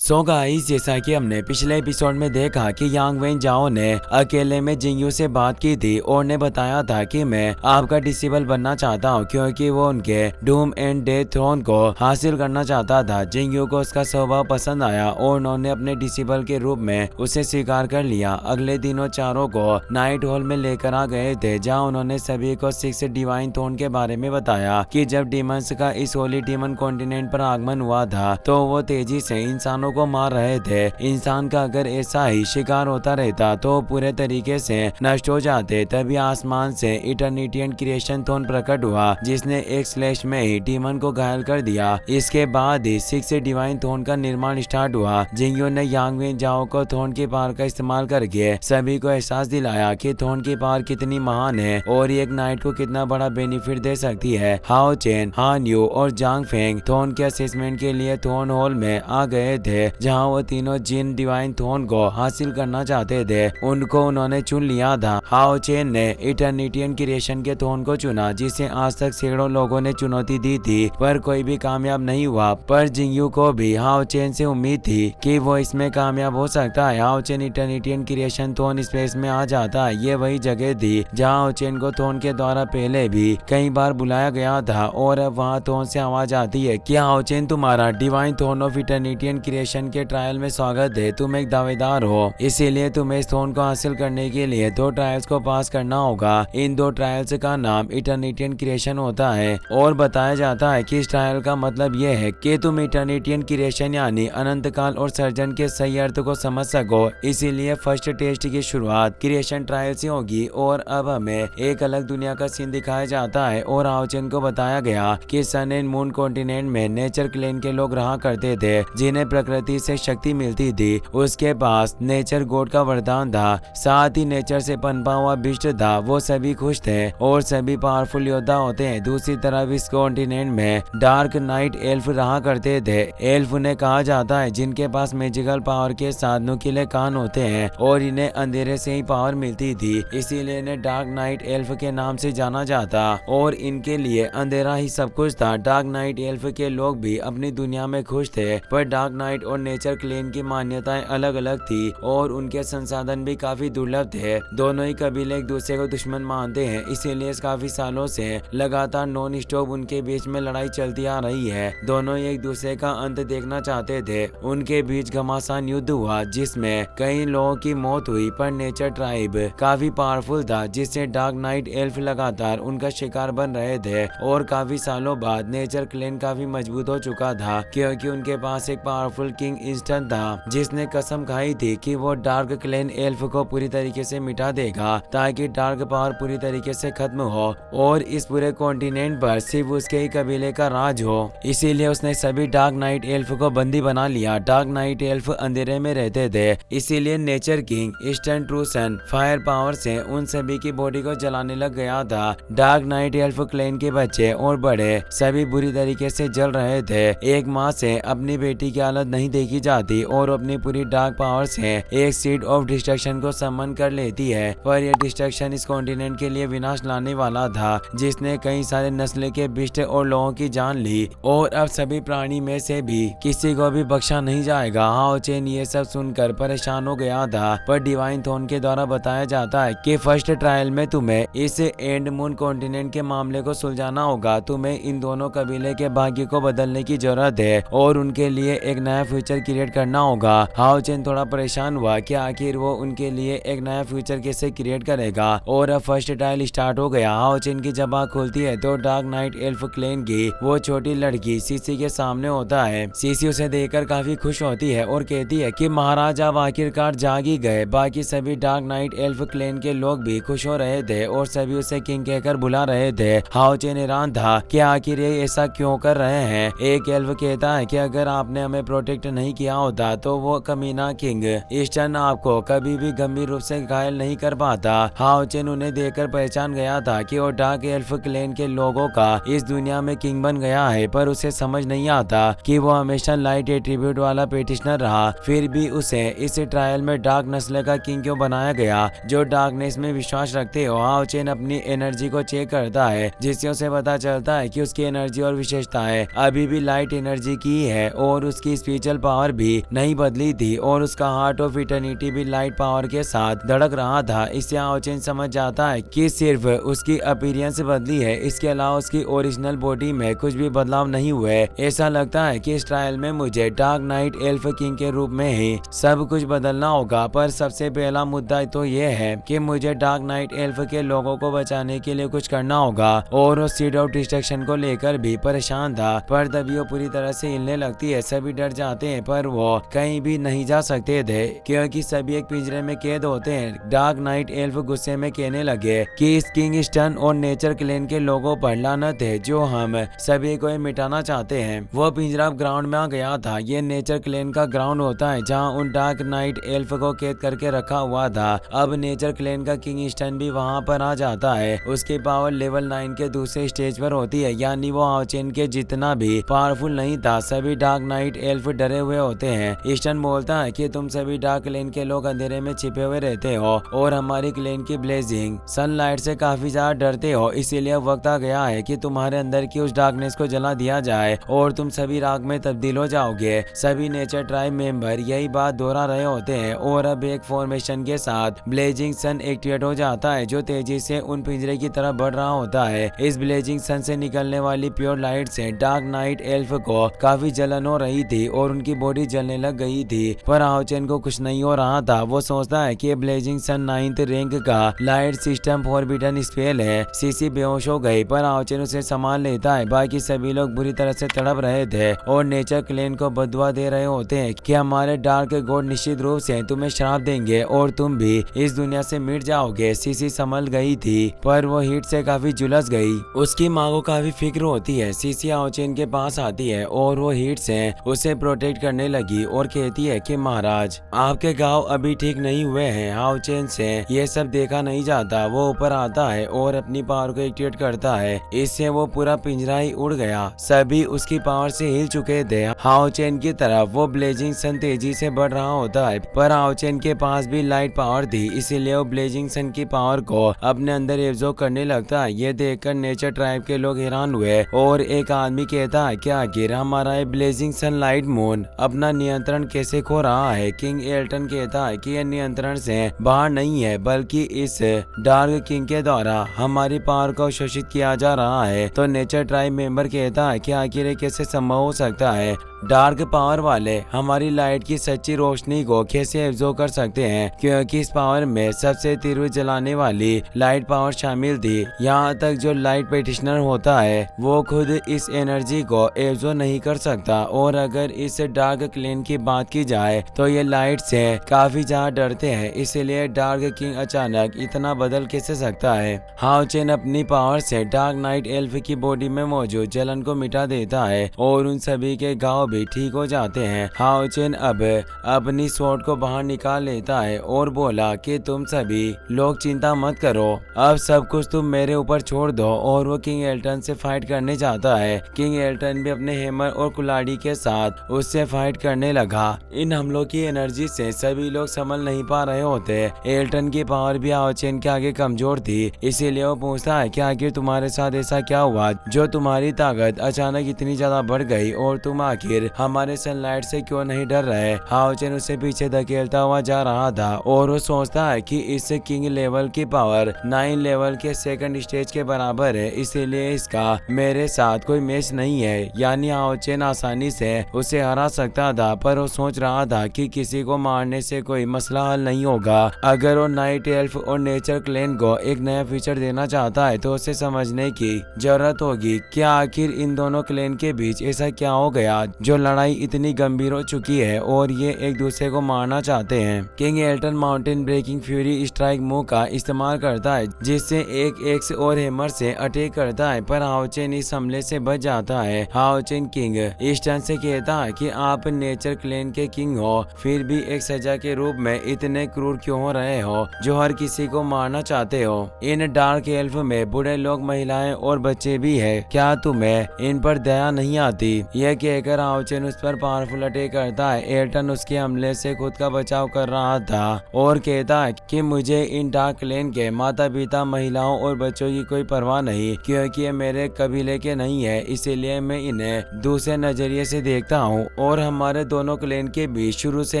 So guys, जैसा कि हमने पिछले एपिसोड में देखा कि यांग वेन जाओ ने अकेले में जिंगयू से बात की थी और ने बताया था कि मैं आपका डिसेबल बनना चाहता हूं क्योंकि वो उनके डूम एंड डेथ थ्रोन को हासिल करना चाहता था। जिंगयू को उसका स्वभाव पसंद आया और उन्होंने अपने डिसेबल के रूप में उसे स्वीकार कर लिया। अगले दिनों चारों को नाइट हॉल में लेकर आ गए थे जहाँ उन्होंने सभी को 6 डिवाइन थ्रोन के बारे में बताया कि जब डीमंस का इस होली डीमन कॉन्टिनेंट पर आगमन हुआ था तो वो तेजी से इंसानों को मार रहे थे। इंसान का अगर ऐसा ही शिकार होता रहता तो पूरे तरीके से नष्ट हो जाते। तभी आसमान से इटर्निटियन क्रिएशन थ्रोन प्रकट हुआ जिसने एक स्लैश में ही डीमन को घायल कर दिया। इसके बाद ही 6 डिवाइन थ्रोन का निर्माण स्टार्ट हुआ। जिंगयू ने यांग वेन जाओ को थ्रोन की पावर का इस्तेमाल करके सभी को एहसास दिलाया कि थ्रोन की पावर कितनी महान है और एक नाइट को कितना बड़ा बेनिफिट दे सकती है। हाओ चेन, हान यू और जांग फेंग थ्रोन के असेसमेंट के लिए थ्रोन हॉल में आ गए थे जहां वो तीनों जिन डिवाइन थ्रोन को हासिल करना चाहते थे उनको उन्होंने चुन लिया था। हाओ चेन ने इटर्निटियन क्रिएशन के थ्रोन को चुना जिसे आज तक सैकड़ों लोगों ने चुनौती दी थी पर कोई भी कामयाब नहीं हुआ। पर जिंगयू को भी हाओ चेन से उम्मीद थी कि वो इसमें कामयाब हो सकता है। हाओ चेन इटर्निटियन क्रिएशन थ्रोन स्पेस में आ जाता है। ये वही जगह थी जहाँ हाओ चेन को थ्रोन के द्वारा पहले भी कई बार बुलाया गया था और अब वहाँ थ्रोन से आवाज आती है कि हाओ चेन, तुम्हारा डिवाइन थ्रोन ऑफ इटर्निटियन क्रिएशन के ट्रायल में स्वागत है। तुम एक दावेदार हो, इसीलिए तुम्हें इस थ्रोन को हासिल करने के लिए 2 ट्रायल्स को पास करना होगा। इन 2 ट्रायल्स का नाम इटर्निटियन क्रिएशन होता है और बताया जाता है कि इस ट्रायल का मतलब यह है कि तुम इटर्निटियन क्रिएशन यानी अनंत काल और सर्जन के सही अर्थ को समझ सको। इसीलिए फर्स्ट टेस्ट की शुरुआत क्रिएशन ट्रायल से होगी और अब हमें एक अलग दुनिया का सीन दिखाया जाता है और हाओ चेन को बताया गया कि सन एंड मून कॉन्टिनेंट में नेचर क्लेन के लोग रहा करते थे जिन्हें प्रकृति से शक्ति मिलती थी। उसके पास नेचर गॉड का वरदान था, साथ ही नेचर से पनपा हुआ बिस्ट था। वो सभी खुश थे और सभी पावरफुल योद्धा होते हैं। दूसरी तरफ इस कॉन्टिनेंट में डार्क नाइट एल्फ रहा करते थे। एल्फ उन्हें कहा जाता है जिनके पास मैजिकल पावर के साथ नुकीले कान होते हैं और इन्हें अंधेरे से ही पावर मिलती थी, इसीलिए इन्हें डार्क नाइट एल्फ के नाम से जाना जाता और इनके लिए अंधेरा ही सब कुछ था। डार्क नाइट एल्फ के लोग भी अपनी दुनिया में खुश थे पर डार्क नाइट और नेचर क्लेन की मान्यताएं अलग अलग थी और उनके संसाधन भी काफी दुर्लभ थे। दोनों ही कबीले एक दूसरे को दुश्मन मानते हैं, इसीलिए काफी सालों से लगातार नॉन स्टॉप उनके बीच में लड़ाई चलती आ रही है। दोनों ही एक दूसरे का अंत देखना चाहते थे। उनके बीच घमासान युद्ध हुआ जिसमें कई लोगों की मौत हुई पर नेचर ट्राइब काफी पावरफुल था जिससे डार्क नाइट एल्फ लगातार उनका शिकार बन रहे थे और काफी सालों बाद नेचर क्लेन काफी मजबूत हो चुका था क्योंकि उनके पास एक पावरफुल किंग इंस्टेंट था जिसने कसम खाई थी कि वो डार्क क्लेन एल्फ को पूरी तरीके से मिटा देगा ताकि डार्क पावर पूरी तरीके से खत्म हो और इस पूरे कॉन्टिनेंट पर सिर्फ उसके ही कबीले का राज हो। इसीलिए उसने सभी डार्क नाइट एल्फ को बंदी बना लिया। डार्क नाइट एल्फ अंधेरे में रहते थे, इसीलिए नेचर किंग ईस्टर्न ट्रूसन फायर पावर से उन सभी की बॉडी को जलाने लग गया था। डार्क नाइट एल्फ क्लेन के बच्चे और बड़े सभी बुरी तरीके से जल रहे थे। एक माँ से अपनी बेटी की हालत नहीं देखी जाती और अपनी पूरी डार्क पावर से एक सीड ऑफ डिस्ट्रक्शन को समन कर लेती है पर यह डिस्ट्रक्शन इस कॉन्टिनेंट के लिए विनाश लाने वाला था जिसने कई सारे नस्ल के बिस्ट और लोगों की जान ली और अब सभी प्राणी में से भी किसी को भी बख्शा नहीं जाएगा। हाओ चेन ये सब सुनकर परेशान हो गया था पर डिवाइन थ्रोन के द्वारा बताया जाता है कि फर्स्ट ट्रायल में तुम्हें इस एंड मून कॉन्टिनेंट के मामले को सुलझाना होगा। तुम्हें इन दोनों कबीले के भाग्य को बदलने की जरूरत है और उनके लिए एक नया फ्यूचर क्रिएट करना होगा। हाओ चेन थोड़ा परेशान हुआ कि आखिर वो उनके लिए एक नया फ्यूचर कैसे क्रिएट करेगा और अब फर्स्ट ट्रायल स्टार्ट हो गया। हाओ चेन की जब आँख खुलती है तो डार्क नाइट एल्फ क्लेन की वो छोटी लड़की सीसी के सामने होता है। सीसी उसे देखकर काफी खुश होती है और कहती है कि महाराज आप आखिरकार जाग ही गए। बाकी सभी डार्क नाइट एल्फ क्लेन के लोग भी खुश हो रहे थे और सभी उसे किंग कहकर बुला रहे थे। हाओ चेन हैरान था कि आखिर ये ऐसा क्यों कर रहे हैं। एक एल्फ कहता है कि अगर आपने हमें प्रोटेक्ट नहीं किया होता तो वो कमीना किंग ईस्टर्न आपको कभी भी गंभीर रूप से घायल नहीं कर पाता। हाओ चेन उन्हें देखकर पहचान गया था कि वो डार्क एल्फ क्लेन के लोगों का इस दुनिया में किंग बन गया है पर उसे समझ नहीं आता कि वो हमेशा लाइट एट्रीब्यूट वाला पेटिशनर रहा फिर भी उसे इस ट्रायल में डार्क नस्ल का किंग क्यों बनाया गया जो डार्कनेस में विश्वास रखते हो। हाओ चेन अपनी एनर्जी को चेक करता है जिससे उसे पता चलता है कि उसकी एनर्जी और विशेषताएं अभी भी लाइट एनर्जी की है और उसकी स्पीच स्पिरिचुअल पावर भी नहीं बदली थी और उसका हार्ट ऑफ इटर्निटी भी लाइट पावर के साथ धड़क रहा था। इससे हाओ चेन समझ जाता है कि सिर्फ उसकी अपीयरेंस बदली है, इसके अलावा उसकी ओरिजिनल बॉडी में कुछ भी बदलाव नहीं हुए। ऐसा लगता है कि इस ट्रायल में मुझे डार्क नाइट एल्फ किंग के रूप में ही सब कुछ बदलना होगा, पर सबसे पहला मुद्दा तो ये है कि मुझे डार्क नाइट एल्फ के लोगों को बचाने के लिए कुछ करना होगा। और वो सीड ऑफ डिस्ट्रक्शन को लेकर भी परेशान था, पर तभी वो पूरी तरह से हिलने लगती है। सभी डर जाते हैं पर वो कहीं भी नहीं जा सकते थे क्योंकि सभी एक पिंजरे में कैद होते हैं। डार्क नाइट एल्फ गुस्से में कहने लगे कि इस किंगस्टन और नेचर क्लेन के लोगों पर लानत है जो हम सभी को मिटाना चाहते हैं। वो पिंजरा ग्राउंड में आ गया था। ये नेचर क्लेन का ग्राउंड होता है जहाँ उन डार्क नाइट एल्फ को कैद करके रखा हुआ था। अब नेचर क्लेन का किंगस्टन भी वहाँ पर आ जाता है। उसकी पावर लेवल 9 के दूसरे स्टेज पर होती है, यानी वो हाओ चेन के जितना भी पावरफुल नहीं था। सभी डार्क नाइट एल्फ डरे हुए होते हैं। ईस्टर्न बोलता है कि तुम सभी डार्क क्लेन के लोग अंधेरे में छिपे हुए रहते हो और हमारी क्लेन की ब्लेजिंग सनलाइट से काफी ज्यादा डरते हो, इसीलिए वक्त आ गया है कि तुम्हारे अंदर की उस डार्कनेस को जला दिया जाए और तुम सभी राख में तब्दील हो जाओगे। सभी नेचर ट्राइब मेंबर यही बात दोहरा रहे होते हैं और अब एक फॉर्मेशन के साथ ब्लेजिंग सन एक्टिवेट हो जाता है जो तेजी से उन पिंजरे की तरफ बढ़ रहा होता है। इस ब्लेजिंग सन से निकलने वाली प्योर लाइट से डार्क नाइट एल्फ को काफी जलन हो रही थी और उनकी बॉडी जलने लग गई थी, पर हाओ चेन को कुछ नहीं हो रहा था। वो सोचता है कि ब्लेजिंग सन 9th रैंक का लाइट सिस्टम फॉरबिडन स्पेल है। सीसी बेहोश हो गई पर हाओ चेन उसे संभाल लेता है। बाकी सभी लोग बुरी तरह से तड़प रहे थे और नेचर क्लेन को बददुआ दे रहे होते हैं कि हमारे डार्क गॉड निश्चित रूप से तुम्हें श्राप देंगे और तुम भी इस दुनिया से मिट जाओगे। सीसी संभल गई थी पर वो हीट से काफी झुलस गई। उसकी माँ को काफी फिक्र होती है। सीसी हाओ चेन के पास आती है और वो हीट से उसे प्रोटेक्ट करने लगी और कहती है कि महाराज आपके घाव अभी ठीक नहीं हुए हैं। हाओ चेन से ये सब देखा नहीं जाता। वो ऊपर आता है और अपनी पावर को एक्टिवेट करता है। इससे वो पूरा पिंजरा ही उड़ गया। सभी उसकी पावर से हिल चुके थे। हाओ चेन की तरफ वो ब्लेजिंग सन तेजी से बढ़ रहा होता है, पर हाओ चेन के पास भी लाइट पावर थी, इसीलिए वो ब्लेजिंग सन की पावर को अपने अंदर एब्जॉर्ब करने लगता है। ये देखकर नेचर ट्राइब के लोग हैरान हुए और एक आदमी कहता है कि आखिर हमारा ये ब्लेजिंग सन लाइट मून अपना नियंत्रण कैसे खो रहा है। किंग एल्टन कहता है कि यह नियंत्रण से बाहर नहीं है बल्कि इस डार्क किंग के द्वारा हमारी पावर को शोषित किया जा रहा है। तो नेचर ट्राइब मेंबर कहता है कि आखिर ये कैसे संभव हो सकता है। डार्क पावर वाले हमारी लाइट की सच्ची रोशनी को कैसे एब्जॉर्ब कर सकते हैं, क्योंकि इस पावर में सबसे तीव्र जलाने वाली लाइट पावर शामिल थी। यहाँ तक जो लाइट पेटिशनर होता है वो खुद इस एनर्जी को एब्जॉर्ब नहीं कर सकता। और अगर इस डार्क क्लेन की बात की जाए तो ये लाइट से काफी ज्यादा डरते हैं, इसीलिए डार्क किंग अचानक इतना बदल कैसे सकता है। हाओ चेन अपनी पावर से डार्क नाइट एल्फ की बॉडी में मौजूद जलन को मिटा देता है और उन सभी के घाव भी ठीक हो जाते हैं। हाओ चेन अब अपनी स्वॉर्ड को बाहर निकाल लेता है और बोला कि तुम सभी लोग चिंता मत करो, अब सब कुछ तुम मेरे ऊपर छोड़ दो। और वो किंग एल्टन से फाइट करने जाता है। किंग एल्टन भी अपने हैमर और कुल्हाड़ी के साथ उससे फाइट करने लगा। इन हमलों की एनर्जी से सभी लोग संभल नहीं पा रहे होते। एल्टन की पावर भी हाओ चेन के आगे कमजोर थी, इसीलिए वो पूछता है कि आखिर तुम्हारे साथ ऐसा क्या हुआ जो तुम्हारी ताकत अचानक इतनी ज्यादा बढ़ गई और तुम आखिर हमारे सनलाइट से क्यों नहीं डर रहे। हाओ चेन उसे पीछे धकेलता हुआ जा रहा था और वो सोचता है कि इस किंग लेवल की पावर 9 लेवल के सेकंड स्टेज के बराबर है, इसीलिए इसका मेरे साथ कोई मैच नहीं है। यानी हाओ चेन आसानी से उसे हरा सकता था, पर वो सोच रहा था कि किसी को मारने से कोई मसला हल नहीं होगा। अगर वो नाइट एल्फ और नेचर क्लेन को एक नया फीचर देना चाहता है तो उसे समझने की जरूरत होगी कि आखिर इन दोनों क्लेन के बीच ऐसा क्या हो गया जो लड़ाई इतनी गंभीर हो चुकी है और ये एक दूसरे को मारना चाहते हैं। King Elton mountain breaking fury strike move का इस्तेमाल करता है, जिससे एक एक्स और हैमर से अटैक करता है, पर हाओ चेन इस हमले से बच जाता है। हाओ चेन किंग ईस्टर्न से कहता है कि आप नेचर क्लेन के किंग हो, फिर भी एक सजा के रूप में इतने क्रूर क्यों हो रहे हो जो हर किसी को मारना चाहते हो। इन डार्क एल्फ में बूढ़े लोग, महिलाएं और बच्चे भी है, क्या तुम्हें इन पर दया नहीं आती। यह कहकर हाओ हाओचेन उस पर पावरफुल अटैक करता है। एल्टन उसके हमले से खुद का बचाव कर रहा था और कहता है कि मुझे इन डार्क क्लैन के माता पिता, महिलाओं और बच्चों की कोई परवाह नहीं, क्योंकि ये मेरे कबीले के नहीं है, इसीलिए मैं इन्हें दूसरे नजरिए से देखता हूँ। और हमारे दोनों क्लैन के बीच शुरू से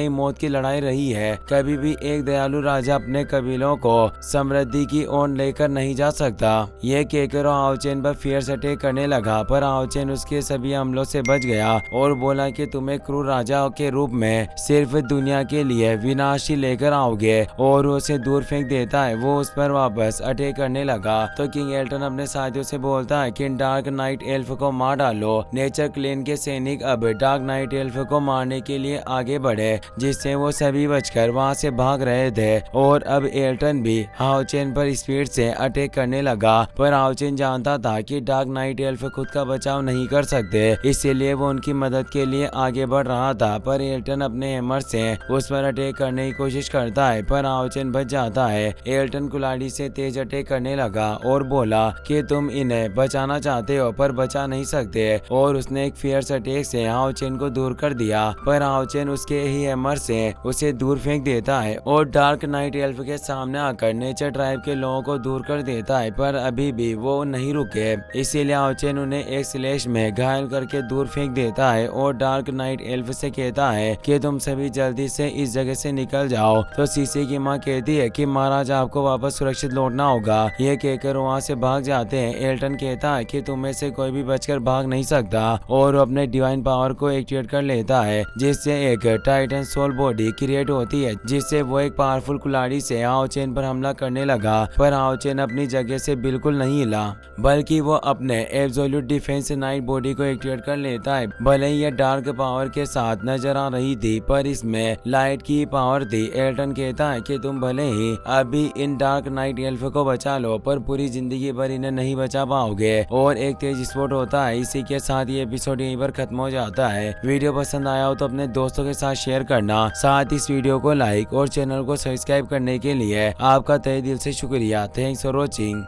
ही मौत की लड़ाई रही है। कभी भी एक दयालु राजा अपने कबीलों को समृद्धि की ओर लेकर नहीं जा सकता। ये कहकर हाओचेन पर फियर्स अटैक करने लगा, पर हाओचेन उसके सभी हमलों से बच गया और बोला कि तुम्हें क्रूर राजा के रूप में सिर्फ दुनिया के लिए विनाश ही लेकर आओगे, और उसे दूर फेंक देता है। वो उस पर वापस अटैक करने लगा तो किंग एल्टन अपने साथियों से बोलता है कि डार्क नाइट एल्फ को मार डालो। नेचर क्लैन के सैनिक अब डार्क नाइट एल्फ को मारने के लिए आगे बढ़े, जिससे वो सभी बचकर वहां से भाग रहे थे। और अब एल्टन भी हाओचेन पर स्पीड से अटैक करने लगा, पर हाओचेन जानता था कि डार्क नाइट एल्फ खुद का बचाव नहीं कर सकते, इसीलिए वो उनकी मदद के लिए आगे बढ़ रहा था। पर एल्टन अपने हैमर से उस पर अटैक करने की कोशिश करता है, पर हाओचेन बच जाता है। एल्टन कुल्हाड़ी से तेज अटैक करने लगा और बोला कि तुम इन्हें बचाना चाहते हो पर बचा नहीं सकते, और उसने एक फियर्स अटैक से हाओचेन को दूर कर दिया, पर हाओचेन उसके ही हैमर से उसे दूर फेंक देता है और डार्क नाइट एल्फ के सामने आकर नेचर ट्राइब के लोगों को दूर कर देता है। पर अभी भी वो नहीं रुके, इसीलिए हाओचेन उन्हें एक स्लैश में घायल करके दूर फेंक देता है और डार्क नाइट एल्फ से कहता है कि तुम सभी जल्दी से इस जगह से निकल जाओ। तो सीसी की माँ कहती है कि महाराज आपको वापस सुरक्षित लौटना होगा। ये कहकर वहाँ से भाग जाते हैं। एल्टन कहता है कि तुम में से कोई भी बचकर भाग नहीं सकता, और वो अपने डिवाइन पावर को एक्टिवेट कर लेता है, जिससे एक टाइटन सोल बॉडी क्रिएट होती है, जिससे वो एक पावरफुल कुल्हाड़ी से हाओचेन पर हमला करने लगा। पर हाओचेन अपनी जगह से बिल्कुल नहीं हिला, बल्कि वो अपने एब्सोल्यूट डिफेंस नाइट बॉडी को एक्टिवेट कर लेता है। भले ही यह डार्क पावर के साथ नजर आ रही थी, पर इसमें लाइट की पावर थी। एल्टन कहता है कि तुम भले ही अभी इन डार्क नाइट एल्फ को बचा लो, पर पूरी जिंदगी भर इन्हें नहीं बचा पाओगे। और एक तेज स्फोट होता है। इसी के साथ ये एपिसोड यहीं पर खत्म हो जाता है। वीडियो पसंद आया हो तो अपने दोस्तों के साथ शेयर करना, साथ इस वीडियो को लाइक और चैनल को सब्सक्राइब करने के लिए आपका तहे दिल से शुक्रिया। Thanks for watching.